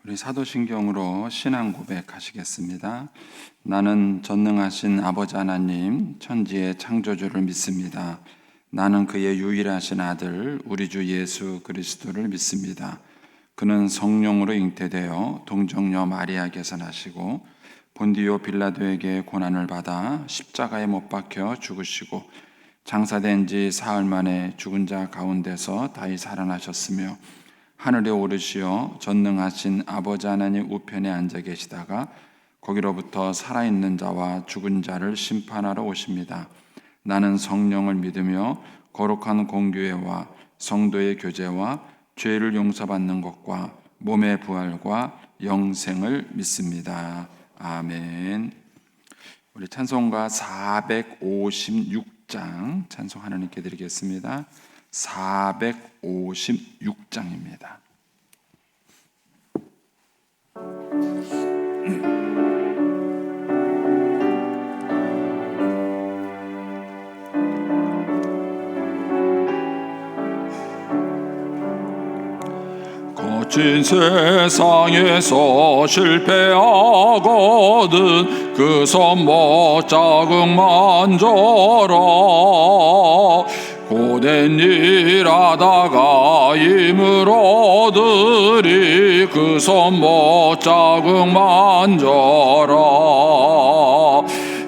우리 사도신경으로 신앙 고백하시겠습니다. 나는 전능하신 아버지 하나님 천지의 창조주를 믿습니다. 나는 그의 유일하신 아들 우리 주 예수 그리스도를 믿습니다. 그는 성령으로 잉태되어 동정녀 마리아께서 나시고 본디오 빌라도에게 고난을 받아 십자가에 못 박혀 죽으시고 장사된 지 사흘 만에 죽은 자 가운데서 다시 살아나셨으며 하늘에 오르시어 전능하신 아버지 하나님 우편에 앉아 계시다가 거기로부터 살아있는 자와 죽은 자를 심판하러 오십니다. 나는 성령을 믿으며 거룩한 공교회와 성도의 교제와 죄를 용서받는 것과 몸의 부활과 영생을 믿습니다. 아멘. 우리 찬송가 456장 찬송 하나님께 드리겠습니다. 456장입니다. 거친 세상에서 실패하거든 그 손못 자국만 져라. 고된 일 하다가 힘을 얻으리 그 손못 자국만 져라.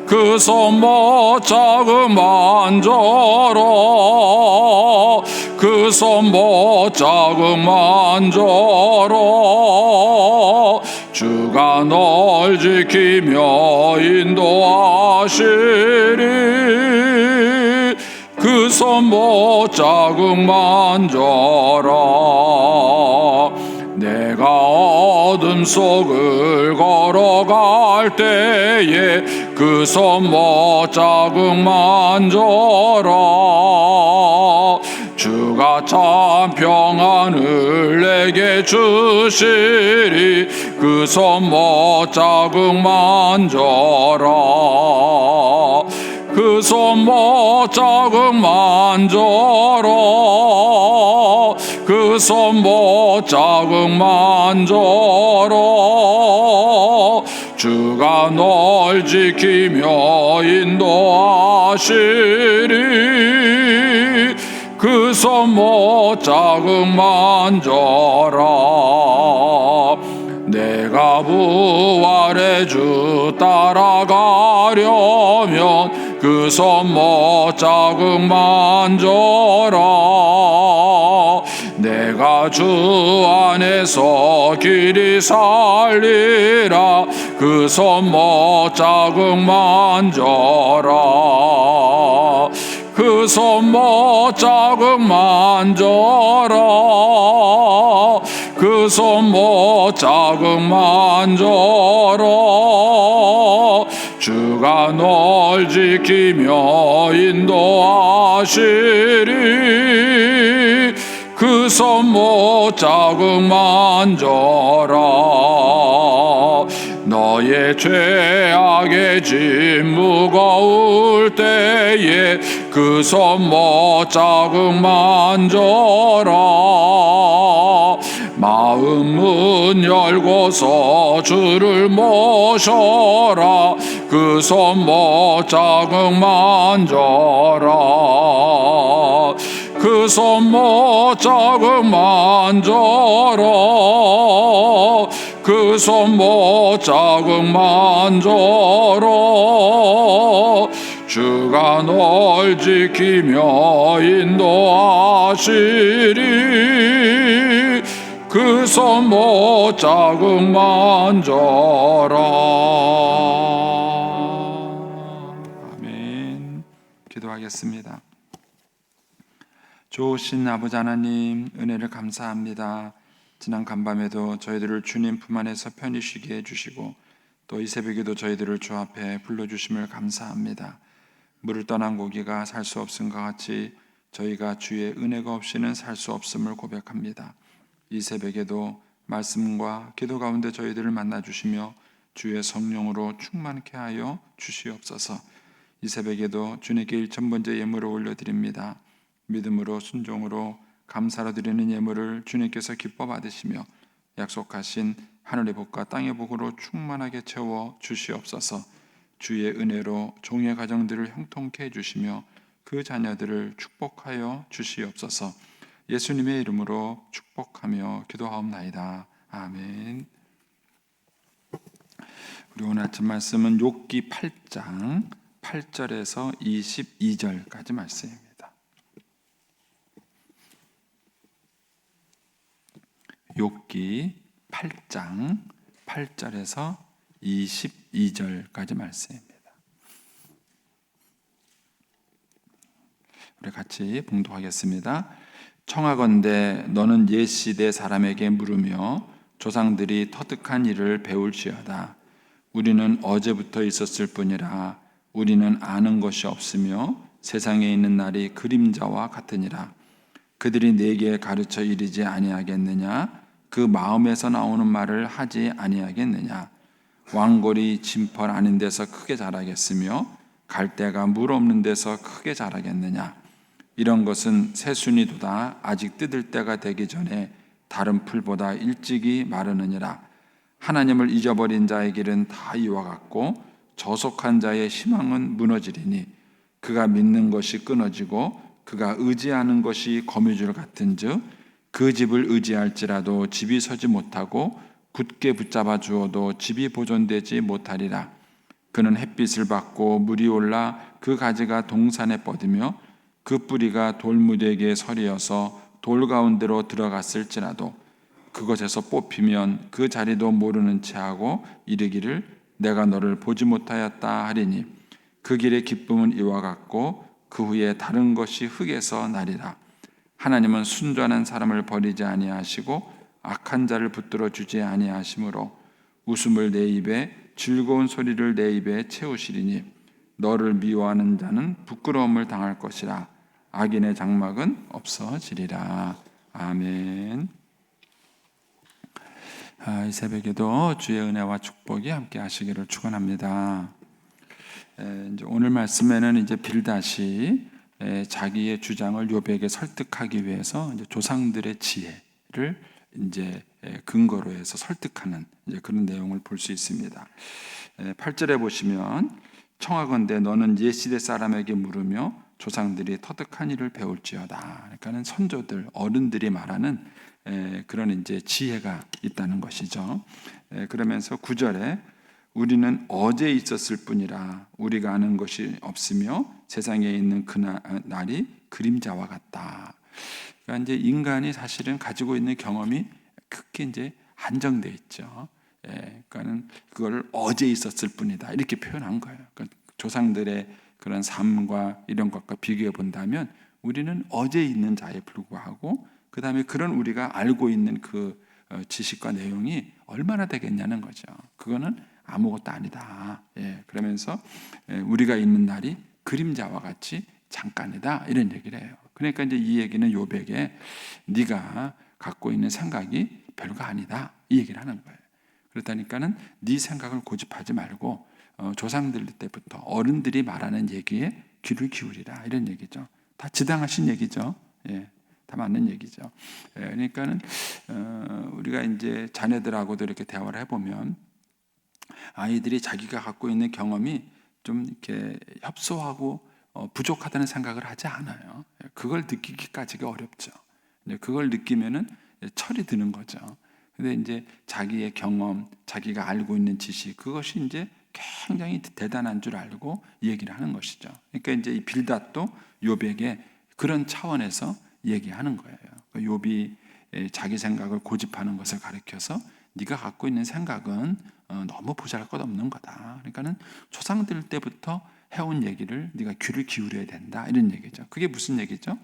그 손못 자국만 져라. 그 손못 자국만 져라. 주가 널 지키며 인도하시리 그 손못 자국만 져라. 내가 어둠 속을 걸어갈 때에 그 손못 자국만 져라. 주가 참 평안을 내게 주시리 그 손못 자국만 져라. 그 손못 자국만 져라. 그 손못 자국만 져라. 주가 널 지키며 인도하시리 그 손못 자국만 져라. 내가 부활의 주 따라가려면 그 손못 자국만 져라. 내가 주 안에서 길이 살리라 그 손못 자국만 져라. 그 손못 자국만 져라. 그 손못 자국만 져라. 주가 널 지키며 인도하시리 그 손못 자국만 져라. 너의 죄악의 짐 무거울 때에 그 손못 자국만 져라. 마음 문 열고서 주를 모셔라 그 손못 자국만 져라. 그 손못 자국만 져라. 그 손못 자국만 져라. 주가 널 지키며 인도하시리 그 손못 자국만 져라. 아멘. 기도하겠습니다. 좋으신 아버지 하나님 은혜를 감사합니다. 지난 간밤에도 저희들을 주님 품 안에서 편히 쉬게 해주시고 또 이 새벽에도 저희들을 주 앞에 불러주심을 감사합니다. 물을 떠난 고기가 살 수 없음과 같이 저희가 주의 은혜가 없이는 살 수 없음을 고백합니다. 이 새벽에도 말씀과 기도 가운데 저희들을 만나주시며 주의 성령으로 충만케 하여 주시옵소서. 이 새벽에도 주님께 일천번째 예물을 올려드립니다. 믿음으로 순종으로 감사로 드리는 예물을 주님께서 기뻐 받으시며 약속하신 하늘의 복과 땅의 복으로 충만하게 채워 주시옵소서. 주의 은혜로 종의 가정들을 형통케 해주시며 그 자녀들을 축복하여 주시옵소서. 예수님의 이름으로 축복하며 기도하옵나이다. 아멘. 우리 오늘 아침 말씀은 욥기 8장 8절에서 22절까지 말씀입니다. 욥기 8장 8절에서 22절까지 말씀입니다. 우리 같이 봉독하겠습니다. 청하건대 너는 옛 시대 사람에게 물으며 조상들이 터득한 일을 배울지어다. 우리는 어제부터 있었을 뿐이라 우리는 아는 것이 없으며 세상에 있는 날이 그림자와 같으니라. 그들이 내게 가르쳐 이르지 아니하겠느냐? 그 마음에서 나오는 말을 하지 아니하겠느냐? 왕골이 진펄 아닌 데서 크게 자라겠으며 갈대가 물 없는 데서 크게 자라겠느냐? 이런 것은 새순이도다 아직 뜯을 때가 되기 전에 다른 풀보다 일찍이 마르느니라. 하나님을 잊어버린 자의 길은 다 이와 같고 저속한 자의 희망은 무너지리니 그가 믿는 것이 끊어지고 그가 의지하는 것이 거미줄 같은즉 그 집을 의지할지라도 집이 서지 못하고 굳게 붙잡아 주어도 집이 보존되지 못하리라. 그는 햇빛을 받고 물이 올라 그 가지가 동산에 뻗으며 그 뿌리가 돌무대기에 서리어서 돌 가운데로 들어갔을지라도 그것에서 뽑히면 그 자리도 모르는 체하고 이르기를 내가 너를 보지 못하였다 하리니 그 길의 기쁨은 이와 같고 그 후에 다른 것이 흙에서 나리라. 하나님은 순전한 사람을 버리지 아니하시고 악한 자를 붙들어 주지 아니하시므로 웃음을 내 입에 즐거운 소리를 내 입에 채우시리니 너를 미워하는 자는 부끄러움을 당할 것이라. 악인의 장막은 없어지리라. 아멘. 이 새벽에도 주의 은혜와 축복이 함께 하시기를 축원합니다. 오늘 말씀에는 이제 빌닷이 자기의 주장을 욥에게 설득하기 위해서 이제 조상들의 지혜를 이제 근거로 해서 설득하는 이제 그런 내용을 볼 수 있습니다. 8절에 보시면 청하건대 너는 옛 시대 사람에게 물으며 조상들이 터득한 일을 배울지어다. 그러니까는 선조들 어른들이 말하는 그런 이제 지혜가 있다는 것이죠. 그러면서 9절에 우리는 어제 있었을 뿐이라 우리가 아는 것이 없으며 세상에 있는 그 날이 그림자와 같다. 그러니까 이제 인간이 사실은 가지고 있는 경험이 크게 이제 한정돼 있죠. 그러니까는 그걸 어제 있었을 뿐이다 이렇게 표현한 거예요. 그러니까 조상들의 그런 삶과 이런 것과 비교해 본다면 우리는 어제 있는 자에 불과하고 그 다음에 그런 우리가 알고 있는 그 지식과 내용이 얼마나 되겠냐는 거죠. 그거는 아무것도 아니다. 그러면서 우리가 있는 날이 그림자와 같이 잠깐이다 이런 얘기를 해요. 그러니까 이제 이 얘기는 욥에게 네가 갖고 있는 생각이 별거 아니다 이 얘기를 하는 거예요. 그렇다니까는 네 생각을 고집하지 말고 조상들 때부터 어른들이 말하는 얘기에 귀를 기울이라 이런 얘기죠. 다 지당하신 얘기죠. 다 맞는 얘기죠. 그러니까는 우리가 이제 자녀들하고도 이렇게 대화를 해보면 아이들이 자기가 갖고 있는 경험이 좀 이렇게 협소하고 부족하다는 생각을 하지 않아요. 그걸 느끼기까지가 어렵죠. 그걸 느끼면은 철이 드는 거죠. 근데 이제 자기의 경험, 자기가 알고 있는 지식, 그것이 이제 굉장히 대단한 줄 알고 얘기를 하는 것이죠. 그러니까 이제 이 빌닷도 욥에게 그런 차원에서 얘기하는 거예요. 욥이 자기 생각을 고집하는 것을 가리켜서 네가 갖고 있는 생각은 너무 보잘것없는 거다. 그러니까는 조상들 때부터 해온 얘기를 네가 귀를 기울여야 된다 이런 얘기죠. 그게 무슨 얘기죠?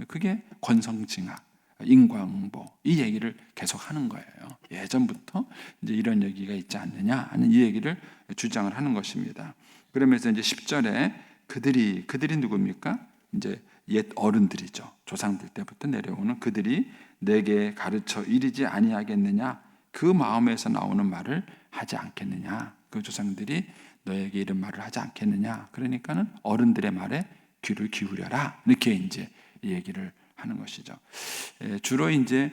그게 권성징악, 인과응보 이 얘기를 계속 하는 거예요. 예전부터 이제 이런 얘기가 있지 않느냐 하는 이 얘기를 주장을 하는 것입니다. 그러면서 이제 10절에 그들이 누굽니까? 이제 옛 어른들이죠. 조상들 때부터 내려오는 그들이 내게 가르쳐 이르지 아니하겠느냐? 그 마음에서 나오는 말을 하지 않겠느냐? 그 조상들이 너에게 이런 말을 하지 않겠느냐? 그러니까는 어른들의 말에 귀를 기울여라. 이렇게 이제 얘기를 하는 것이죠. 주로 이제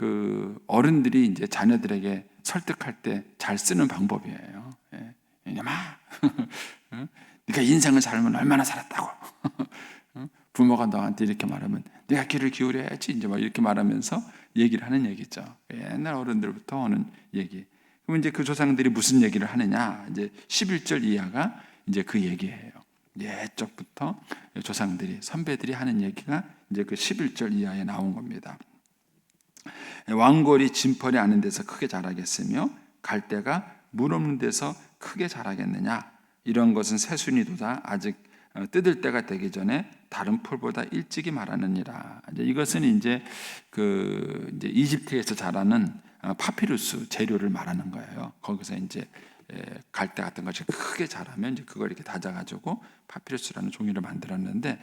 그 어른들이 이제 자녀들에게 설득할 때 잘 쓰는 방법이에요. 이놈아, 응? 네가 인생을 살면 얼마나 살았다고. 응? 부모가 너한테 이렇게 말하면 네가 귀를 기울여야지. 이제 막 이렇게 말하면서 얘기를 하는 얘기죠. 옛날 어른들부터 오는 얘기. 그럼 이제 그 조상들이 무슨 얘기를 하느냐? 이제 11절 이하가 이제 그 얘기예요. 옛적부터 조상들이, 선배들이 하는 얘기가 이제 그 11절 이하에 나온 겁니다. 왕골이 진펄이 아는 데서 크게 자라겠으며 갈대가 물 없는 데서 크게 자라겠느냐? 이런 것은 새순이 돋아 아직 뜯을 때가 되기 전에 다른 풀보다 일찍이 말하느니라. 이것은 이제 이제 이집트에서 자라는 파피루스 재료를 말하는 거예요. 거기서 이제 갈대 같은 것이 크게 자라면 이제 그걸 이렇게 다져가지고 파피루스라는 종이를 만들었는데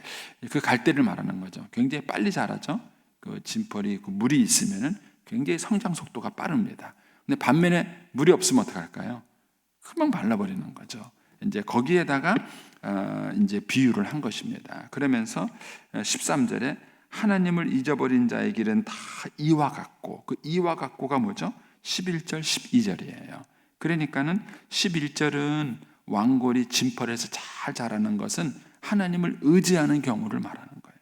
그 갈대를 말하는 거죠. 굉장히 빨리 자라죠. 그 진펄이 그 물이 있으면은 굉장히 성장 속도가 빠릅니다. 근데 반면에 물이 없으면 어떡할까요? 금방 말라버리는 거죠. 이제 거기에다가 이제 비유를 한 것입니다. 그러면서 13절에 하나님을 잊어버린 자의 길은 다 이와 같고, 그 이와 같고가 뭐죠? 11절, 12절이에요. 그러니까는 11절은 왕골이 진펄에서 잘 자라는 것은 하나님을 의지하는 경우를 말하는 거예요.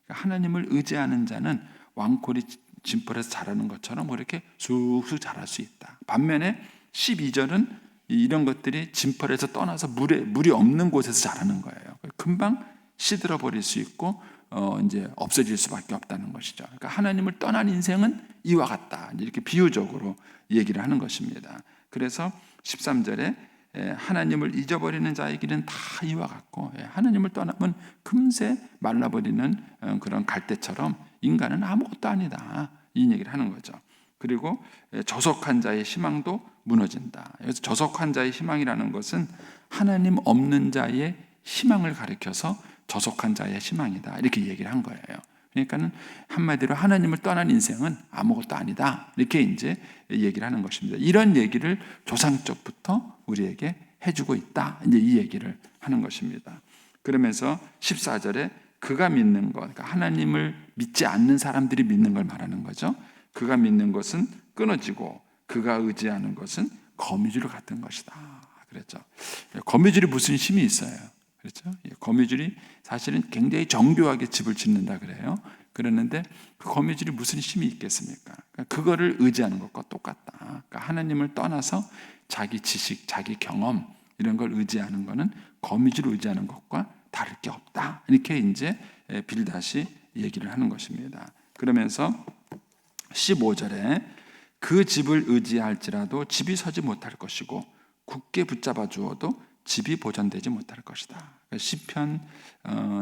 하나님을 의지하는 자는 왕골이 진펄에서 자라는 것처럼 그렇게 쑥쑥 자랄 수 있다. 반면에 12절은 이런 것들이 진펄에서 떠나서 물이 없는 곳에서 자라는 거예요. 금방 시들어 버릴 수 있고 이제 없어질 수밖에 없다는 것이죠. 그러니까 하나님을 떠난 인생은 이와 같다. 이렇게 비유적으로 얘기를 하는 것입니다. 그래서 13절에 하나님을 잊어버리는 자의 길은 다 이와 같고 하나님을 떠나면 금세 말라버리는 그런 갈대처럼 인간은 아무것도 아니다. 이 얘기를 하는 거죠. 그리고 저속한 자의 희망도 무너진다. 그래서 저속한 자의 희망이라는 것은 하나님 없는 자의 희망을 가리켜서 저속한 자의 희망이다. 이렇게 얘기를 한 거예요. 그러니까는 한마디로 하나님을 떠난 인생은 아무것도 아니다. 이렇게 이제 얘기를 하는 것입니다. 이런 얘기를 조상적부터 우리에게 해주고 있다. 이제 이 얘기를 하는 것입니다. 그러면서 14절에 그가 믿는 것, 그러니까 하나님을 믿지 않는 사람들이 믿는 걸 말하는 거죠. 그가 믿는 것은 끊어지고 그가 의지하는 것은 거미줄 같은 것이다. 그랬죠. 거미줄이 무슨 힘이 있어요? 그렇죠? 거미줄이 사실은 굉장히 정교하게 집을 짓는다 그래요. 그러는데 그 거미줄이 무슨 힘이 있겠습니까? 그러니까 그거를 의지하는 것과 똑같다. 그러니까 하나님을 떠나서 자기 지식, 자기 경험 이런 걸 의지하는 것은 거미줄을 의지하는 것과 다를 게 없다. 이렇게 이제 빌닷이 얘기를 하는 것입니다. 그러면서 15절에 그 집을 의지할지라도 집이 서지 못할 것이고 굳게 붙잡아 주어도 집이 보존되지 못할 것이다. 시편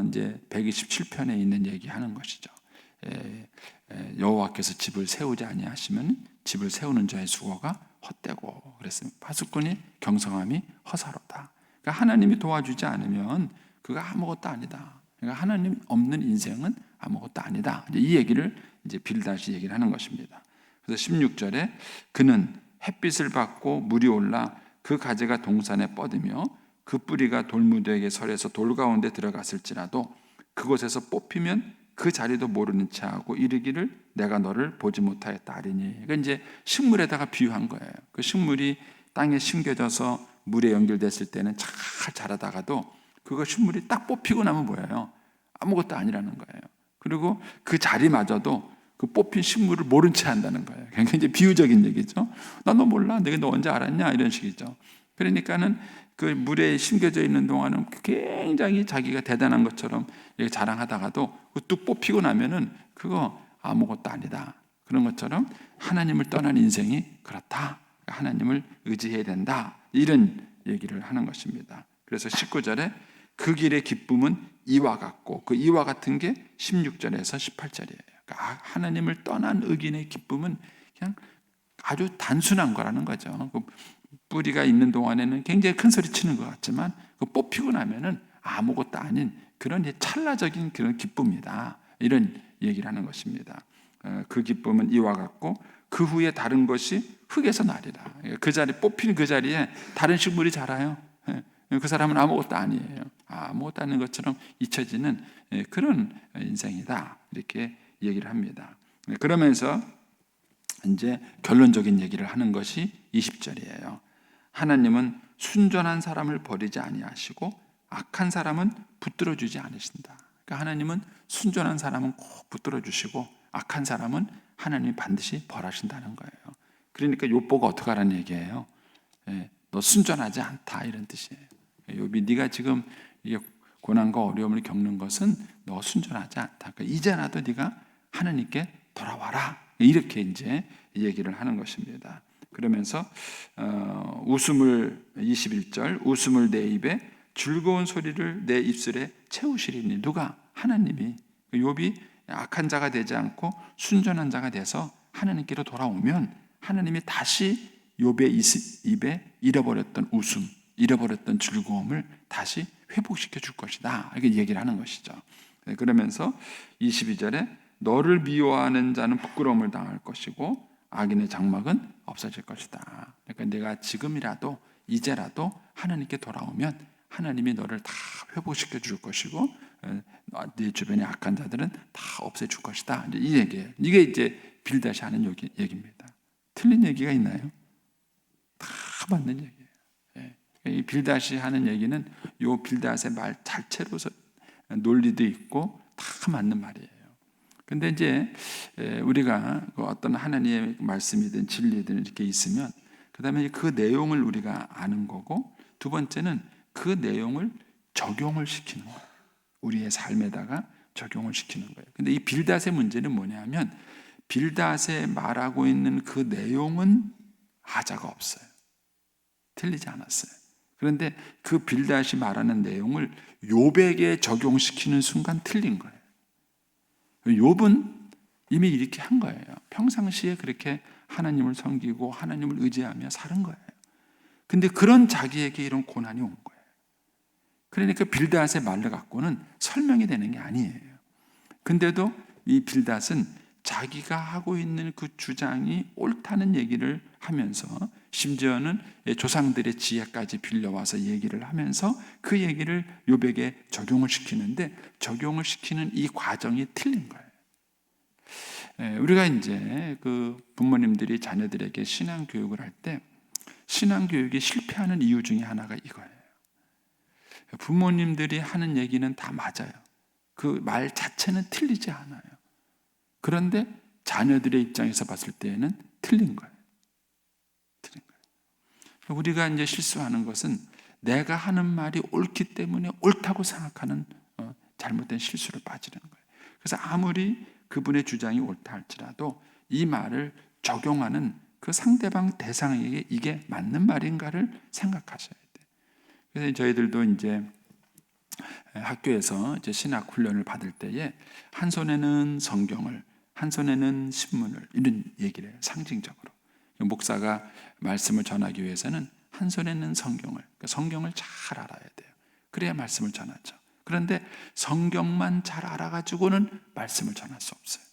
이제 127편에 있는 얘기하는 것이죠. 여호와께서 집을 세우지 아니하시면 집을 세우는 자의 수고가 헛되고 그랬습니다. 파수꾼이 경성함이 허사로다. 그러니까 하나님이 도와주지 않으면 그가 아무것도 아니다. 그러니까 하나님 없는 인생은 아무것도 아니다. 이 얘기를 이제 빌닷이 얘기를 하는 것입니다. 그래서 16절에 그는 햇빛을 받고 물이 올라 그 가지가 동산에 뻗으며 그 뿌리가 돌무더기에 설에서 돌 가운데 들어갔을지라도 그곳에서 뽑히면 그 자리도 모르는 채 하고 이르기를 내가 너를 보지 못하였다 하리니. 그러니까 이제 식물에다가 비유한 거예요. 그 식물이 땅에 심겨져서 물에 연결됐을 때는 잘 자라다가도 그거 식물이 딱 뽑히고 나면 뭐예요? 아무것도 아니라는 거예요. 그리고 그 자리마저도 그 뽑힌 식물을 모른 채 한다는 거예요. 굉장히 이제 비유적인 얘기죠. 나 너 몰라? 내가 너 언제 알았냐? 이런 식이죠. 그러니까는 그 물에 심겨져 있는 동안은 굉장히 자기가 대단한 것처럼 자랑하다가도 뚝 뽑히고 나면은 그거 아무것도 아니다. 그런 것처럼 하나님을 떠난 인생이 그렇다. 하나님을 의지해야 된다. 이런 얘기를 하는 것입니다. 그래서 19절에 그 길의 기쁨은 이와 같고 그 이와 같은 게 16절에서 18절이에요. 그러니까 하나님을 떠난 의인의 기쁨은 그냥 아주 단순한 거라는 거죠. 그 뿌리가 있는 동안에는 굉장히 큰 소리 치는 것 같지만 그 뽑히고 나면은 아무것도 아닌 그런 찰나적인 그런 기쁨이다. 이런 얘기를 하는 것입니다. 그 기쁨은 이와 같고 그 후에 다른 것이 흙에서 나리라. 그 자리 뽑힌 그 자리에 다른 식물이 자라요. 그 사람은 아무것도 아니에요. 아무것도 아닌 것처럼 잊혀지는 그런 인생이다. 이렇게 얘기를 합니다. 그러면서 이제 결론적인 얘기를 하는 것이 20절이에요. 하나님은 순전한 사람을 버리지 아니하시고 악한 사람은 붙들어 주지 않으신다. 그러니까 하나님은 순전한 사람은 꼭 붙들어 주시고 악한 사람은 하나님이 반드시 벌하신다는 거예요. 그러니까 욥보가 어떻게 하라는 얘기예요? 너 순전하지 않다, 이런 뜻이에요. 욥이 네가 지금 이게 고난과 어려움을 겪는 것은 너 순전하지 않다. 그러니까 이제라도 네가 하나님께 돌아와라. 이렇게 이제 얘기를 하는 것입니다. 그러면서 웃음을 21절 웃음을 내 입에 즐거운 소리를 내 입술에 채우시리니 누가? 하나님이. 욥이 악한 자가 되지 않고 순전한 자가 돼서 하나님께로 돌아오면 하나님이 다시 욥의 입에 잃어버렸던 웃음, 잃어버렸던 즐거움을 다시 회복시켜 줄 것이다. 이렇게 얘기를 하는 것이죠. 그러면서 22절에 너를 미워하는 자는 부끄러움을 당할 것이고 악인의 장막은 없어질 것이다. 그러니까 내가 지금이라도 이제라도 하나님께 돌아오면 하나님이 너를 다 회복시켜 줄 것이고 네 주변의 악한 자들은 다 없애줄 것이다. 이 얘기예요. 이게 이제 빌닷이 하는 얘기입니다. 틀린 얘기가 있나요? 다 맞는 얘기예요. 이 빌닷이 하는 얘기는 요 빌닷의 말 자체로서 논리도 있고 다 맞는 말이에요. 근데 이제 우리가 어떤 하나님의 말씀이든 진리든 이렇게 있으면 그다음에 그 내용을 우리가 아는 거고, 두 번째는 그 내용을 적용을 시키는 거예요. 우리의 삶에다가 적용을 시키는 거예요. 근데 이 빌닷의 문제는 뭐냐면 빌닷에 말하고 있는 그 내용은 하자가 없어요. 틀리지 않았어요. 그런데 그 빌닷이 말하는 내용을 욥에게 적용시키는 순간 틀린 거예요. 욥은 이미 이렇게 한 거예요. 평상시에 그렇게 하나님을 섬기고 하나님을 의지하며 사는 거예요. 근데 그런 자기에게 이런 고난이 온 거예요. 그러니까 빌닷의 말을 갖고는 설명이 되는 게 아니에요. 근데도 이 빌닷은 자기가 하고 있는 그 주장이 옳다는 얘기를 하면서 심지어는 조상들의 지혜까지 빌려와서 얘기를 하면서 그 얘기를 욥에게 적용을 시키는데 적용을 시키는 이 과정이 틀린 거예요. 우리가 이제 그 부모님들이 자녀들에게 신앙 교육을 할 때 신앙 교육이 실패하는 이유 중에 하나가 이거예요. 부모님들이 하는 얘기는 다 맞아요. 그 말 자체는 틀리지 않아요. 그런데 자녀들의 입장에서 봤을 때에는 틀린 거예요. 틀린 거예요. 우리가 이제 실수하는 것은 내가 하는 말이 옳기 때문에 옳다고 생각하는 잘못된 실수를 빠지는 거예요. 그래서 아무리 그분의 주장이 옳다 할지라도 이 말을 적용하는 그 상대방 대상에게 이게 맞는 말인가를 생각하셔야 돼요. 그래서 저희들도 이제 학교에서 이제 신학 훈련을 받을 때에 한 손에는 성경을, 한 손에는 신문을, 이런 얘기를 해요. 상징적으로 목사가 말씀을 전하기 위해서는 한 손에는 성경을, 그러니까 성경을 잘 알아야 돼요. 그래야 말씀을 전하죠. 그런데 성경만 잘 알아가지고는 말씀을 전할 수 없어요.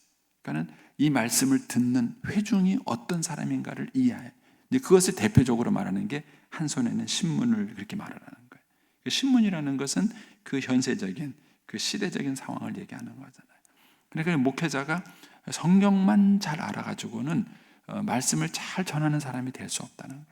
그러니까 이 말씀을 듣는 회중이 어떤 사람인가를 이해해요. 그것을 대표적으로 말하는 게 한 손에는 신문을 그렇게 말하는 거예요. 신문이라는 것은 그 현세적인, 그 시대적인 상황을 얘기하는 거잖아요. 그러니까 목회자가 성경만 잘 알아가지고는 말씀을 잘 전하는 사람이 될 수 없다는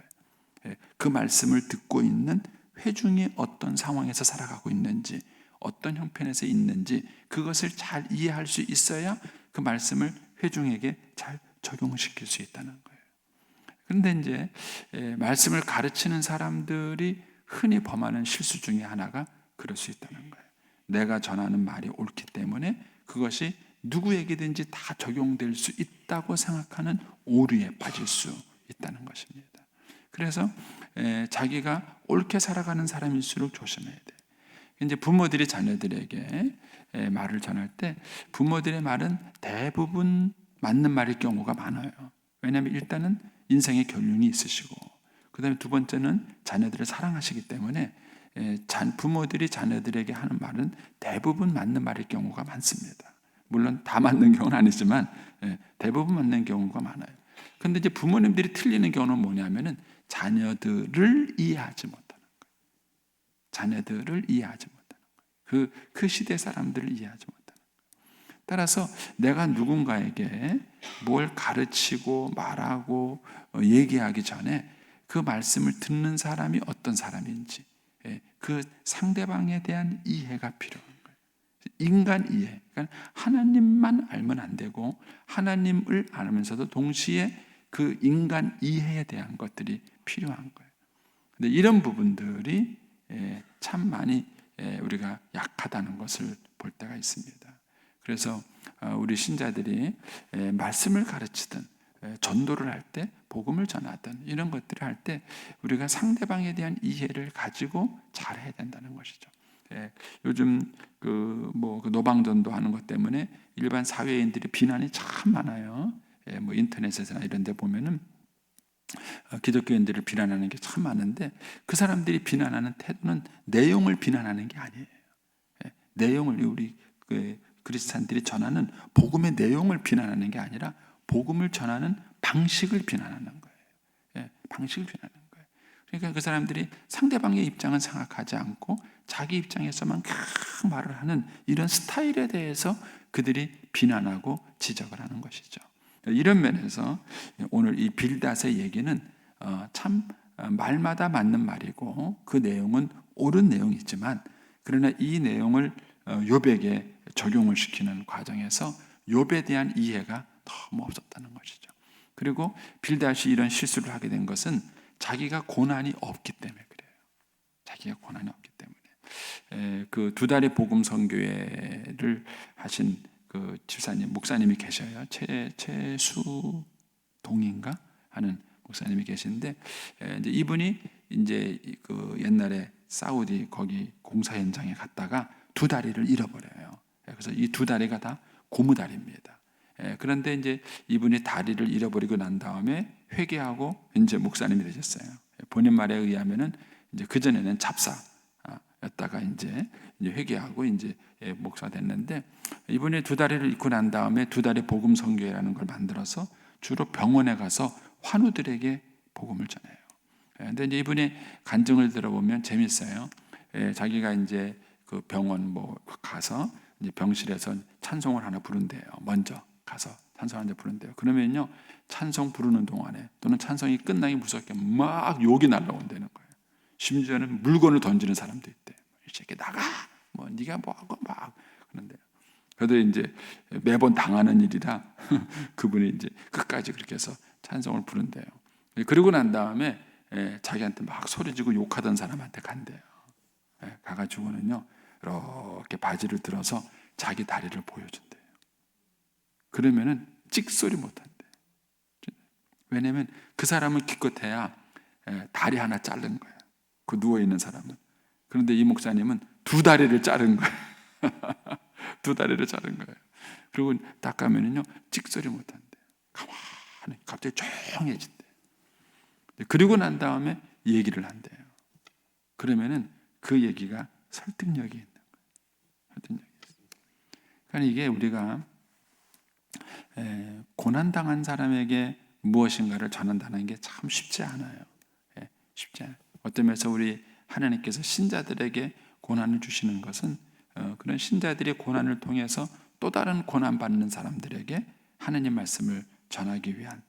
거예요. 그 말씀을 듣고 있는 회중이 어떤 상황에서 살아가고 있는지, 어떤 형편에서 있는지 그것을 잘 이해할 수 있어야 그 말씀을 회중에게 잘 적용시킬 수 있다는 거예요. 그런데 이제 말씀을 가르치는 사람들이 흔히 범하는 실수 중에 하나가 그럴 수 있다는 거예요. 내가 전하는 말이 옳기 때문에 그것이 누구에게든지 다 적용될 수 있다고 생각하는 오류에 빠질 수 있다는 것입니다. 그래서 자기가 옳게 살아가는 사람일수록 조심해야 돼요. 이제 부모들이 자녀들에게 말을 전할 때 부모들의 말은 대부분 맞는 말일 경우가 많아요. 왜냐하면 일단은 인생의 경륜이 있으시고, 그 다음에 두 번째는 자녀들을 사랑하시기 때문에 부모들이 자녀들에게 하는 말은 대부분 맞는 말일 경우가 많습니다. 물론 다 맞는 경우는 아니지만 대부분 맞는 경우가 많아요. 그런데 이제 부모님들이 틀리는 경우는 뭐냐면은 자녀들을 이해하지 못하는 거예요. 자녀들을 이해하지 못하는 거예요. 그 시대 사람들을 이해하지 못하는 거예요. 따라서 내가 누군가에게 뭘 가르치고 말하고 얘기하기 전에 그 말씀을 듣는 사람이 어떤 사람인지, 그 상대방에 대한 이해가 필요한 거예요. 인간 이해. 그러니까 하나님만 알면 안 되고 하나님을 알면서도 동시에 그 인간 이해에 대한 것들이 필요한 거예요. 근데 이런 부분들이 참 많이 우리가 약하다는 것을 볼 때가 있습니다. 그래서 우리 신자들이 말씀을 가르치든 전도를 할 때, 복음을 전하든 이런 것들을 할 때 우리가 상대방에 대한 이해를 가지고 잘해야 된다는 것이죠. 요즘 그 노방전도 하는 것 때문에 일반 사회인들이 비난이 참 많아요. 뭐 인터넷에서나 이런 데 보면은 기독교인들을 비난하는 게 참 많은데, 그 사람들이 비난하는 태도는 내용을 비난하는 게 아니에요. 내용을, 우리 그리스찬들이 전하는 복음의 내용을 비난하는 게 아니라 복음을 전하는 방식을 비난하는 거예요. 방식을 비난하는 거예요. 그러니까 그 사람들이 상대방의 입장은 생각하지 않고 자기 입장에서만 막 말을 하는 이런 스타일에 대해서 그들이 비난하고 지적을 하는 것이죠. 이런 면에서 오늘 이 빌닷의 얘기는 참 말마다 맞는 말이고 그 내용은 옳은 내용이지만, 그러나 이 내용을 욥에게 적용을 시키는 과정에서 욥에 대한 이해가 너무 없었다는 것이죠. 그리고 빌닷이 이런 실수를 하게 된 것은 자기가 고난이 없기 때문에 그래요. 자기가 고난이 없기 때문에. 그 두 달의 복음 선교회를 하신 그 집사님, 목사님이 계셔요. 최수동인가 하는 목사님이 계신데, 이제 이분이 이제 그 옛날에 사우디 거기 공사 현장에 갔다가 두 다리를 잃어버려요. 그래서 이 두 다리가 다 고무다리입니다. 그런데 이제 이분이 다리를 잃어버리고 난 다음에 회개하고 이제 목사님이 되셨어요. 본인 말에 의하면은 이제 그 전에는 잡사였다가 이제 회개하고 이제 목사 됐는데, 이분이 두 다리를 잃고 난 다음에 두 다리 복음 선교회라는 걸 만들어서 주로 병원에 가서 환우들에게 복음을 전해요. 근데 이제 이분의 간증을 들어보면 재밌어요. 자기가 이제 그 병원 가서 이제 병실에서 찬송을 하나 부른대요. 먼저 가서 찬송 하나 부른대요. 그러면요, 찬송 부르는 동안에 또는 찬송이 끝나기 무섭게 막 욕이 날라온다는 거예요. 심지어는 물건을 던지는 사람도 있대. 이 새끼 나가, 네가 뭐하고 막 그런데요. 그래도 이제 매번 당하는 일이라 그분이 이제 끝까지 그렇게 해서 찬송을 부른대요. 그러고 난 다음에 자기한테 막 소리지고 욕하던 사람한테 간대요. 가가지고는요, 이렇게 바지를 들어서 자기 다리를 보여준대요. 그러면은 찍소리 못한대요. 왜냐면 그 사람은 기껏해야 다리 하나 자른 거예요. 그 누워있는 사람은. 그런데 이 목사님은 두 다리를 자른 거예요. 두 다리를 자른 거예요. 그리고 딱 가면은요, 찍소리 못한대요. 가만히 갑자기 조용해진대요. 그리고 난 다음에 얘기를 한대요. 그러면은 그 얘기가 설득력이 있는 거예요. 설득력이 있어요. 그러니까 이게 우리가 고난당한 사람에게 무엇인가를 전한다는 게 참 쉽지 않아요. 쉽지 않아요. 어떤 면에서 우리 하나님께서 신자들에게 고난을 주시는 것은 그런 신자들이 고난을 통해서 또 다른 고난받는 사람들에게 하나님 말씀을 전하기 위한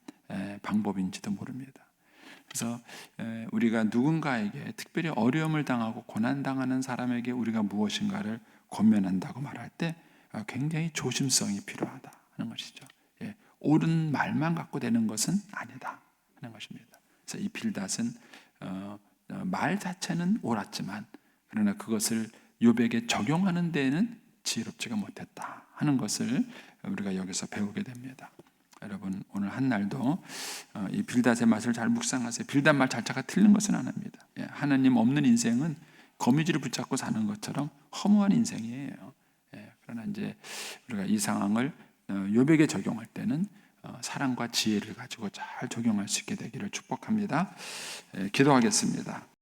방법인지도 모릅니다. 그래서 우리가 누군가에게 특별히 어려움을 당하고 고난당하는 사람에게 우리가 무엇인가를 권면한다고 말할 때 굉장히 조심성이 필요하다 하는 것이죠. 옳은 말만 갖고 되는 것은 아니다 하는 것입니다. 그래서 이 빌닷은 말 자체는 옳았지만 그러나 그것을 욥에게 적용하는 데에는 지혜롭지가 못했다 하는 것을 우리가 여기서 배우게 됩니다. 여러분, 오늘 한 날도 이 빌닷의 맛을 잘 묵상하세요. 빌닷 말 자체가 틀린 것은 아닙니다. 하나님 없는 인생은 거미줄을 붙잡고 사는 것처럼 허무한 인생이에요. 그러나 이제 우리가 이 상황을 욥에게 적용할 때는 사랑과 지혜를 가지고 잘 적용할 수 있게 되기를 축복합니다. 기도하겠습니다.